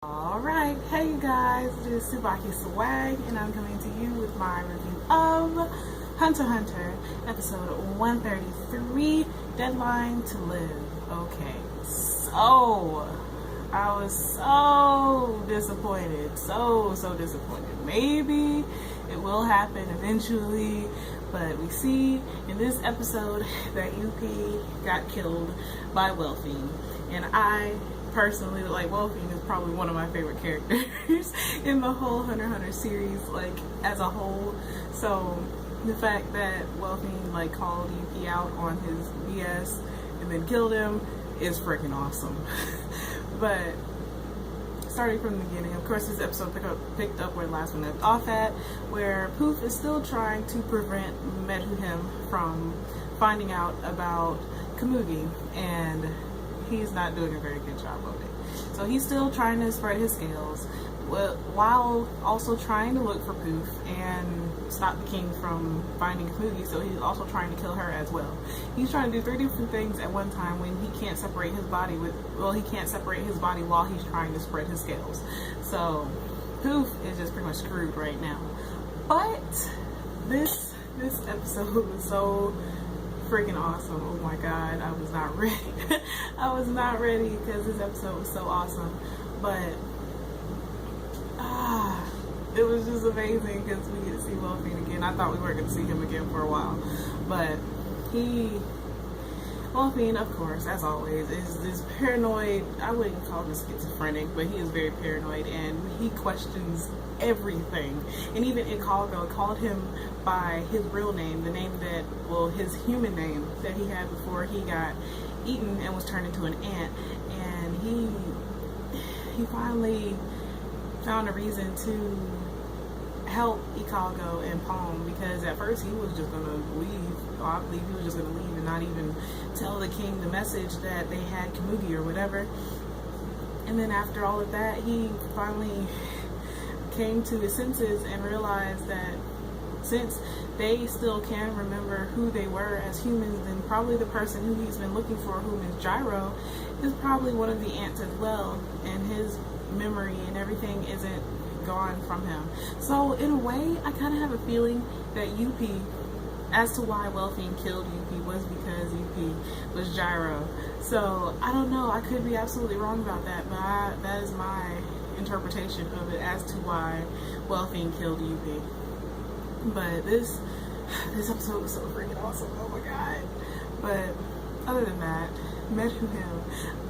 Alright, hey you guys, this is TsubakiSwagg and I'm coming to you with my review of Hunter x Hunter, episode 133, Deadline to Live. Okay, so I was so disappointed, so disappointed. Maybe it will happen eventually, but we see in this episode that UP got killed by Welfine, and I personally, like, Welfine is probably one of my favorite characters in the whole Hunter x Hunter series, like, as a whole. So the fact that Welfine, like, called UP out on his BS and then killed him is freaking awesome. But starting from the beginning, of course, this episode picked up where the last one left off at, where Poof is still trying to prevent Metuhem from finding out about Komugi, and he's not doing a very good job of it. So he's still trying to spread his scales while also trying to look for Poof and stop the king from finding Komugi, so he's also trying to kill her as well. He's trying to do 3 different things at one time when he can't separate his body he can't separate his body while he's trying to spread his scales. So Poof is just pretty much screwed right now. But this episode was so freaking awesome. Oh my god, I was not ready. I was not ready because this episode was so awesome. But it was just amazing because we get to see Welfine again. I thought we weren't going to see him again for a while, but Welfine, of course, as always, is this paranoid. I wouldn't call him schizophrenic, but he is very paranoid and he questions everything. And even Ikalgo called him by his real name, the name that, well, his human name that he had before he got eaten and was turned into an ant. And he finally found a reason to help Ikalgo and Palm, because at first he was just gonna leave. I believe he was just gonna leave and not even tell the king the message that they had Komugi or whatever. And then after all of that, he finally came to his senses and realized that since they still can remember who they were as humans, then probably the person who he's been looking for, whom is Gyro, is probably one of the ants as well, and his memory and everything isn't gone from him. So in a way, I kind of have a feeling that UP, as to why Welfine killed UP, was because UP was Gyro. So I don't know, I could be absolutely wrong about that, but that is my interpretation of it as to why Welfine killed UP. But this episode was so freaking awesome. Oh my god. But other than that, Metuhem,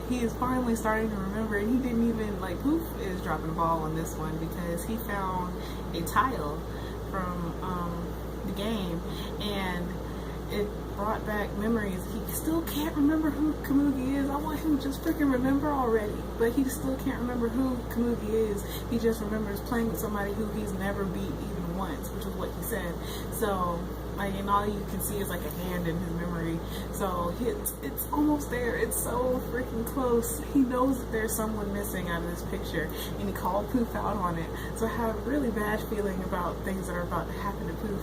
he is finally starting to remember, and he didn't even, like, Poof is dropping the ball on this one because he found a tile from the game and it brought back memories. He still can't remember who Komugi is. I want him to just freaking remember already, but he still can't remember who Komugi is. He just remembers playing with somebody who he's never beat even once, which is what he said. So, like, and all you can see is like a hand in his memory. So it's almost there. It's so freaking close. He knows that there's someone missing out of this picture, and he called Poof out on it. So I have a really bad feeling about things that are about to happen to Poof,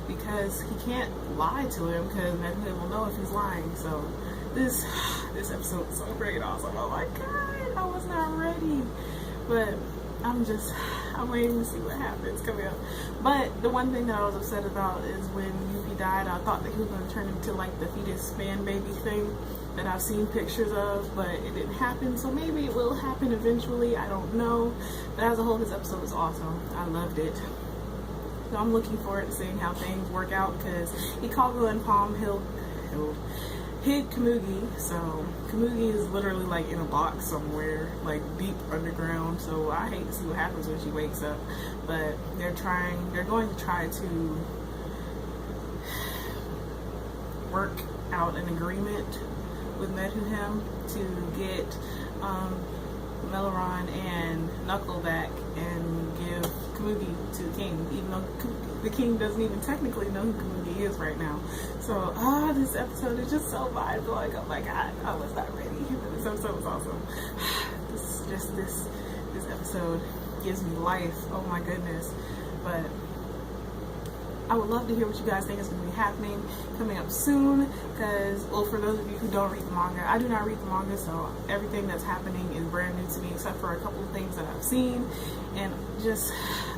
because he can't lie to him because Metuhem will know if he's lying. So this episode is so freaking awesome. Oh my god, I was not ready. But I'm waiting to see what happens coming up. But the one thing that I was upset about is when UP died, I thought that he was going to turn into like the fetus man baby thing that I've seen pictures of, but it didn't happen. So maybe it will happen eventually, I don't know. But as a whole, this episode was awesome. I loved it. So I'm looking forward to seeing how things work out, because Ikalgo and Palm hid Komugi. So Komugi is literally like in a box somewhere, like deep underground. So I hate to see what happens when she wakes up. But they're going to try to work out an agreement with Metuhem to get Melaron and Knuckle back and give Komugi to the king, even though the king doesn't even technically know who Komugi is right now. So this episode is just so mind-blowing. Oh my god, I was not ready. This episode was awesome. This episode gives me life. Oh my goodness. But I would love to hear what you guys think is going to be happening coming up soon, because, well, for those of you who don't read the manga, I do not read the manga, so everything that's happening is brand new to me, except for a couple of things that I've seen, and just,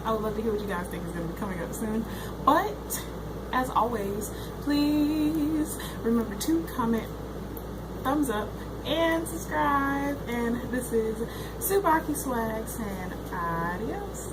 I would love to hear what you guys think is going to be coming up soon. But as always, please remember to comment, thumbs up, and subscribe. And this is TsubakiSwagg saying adios.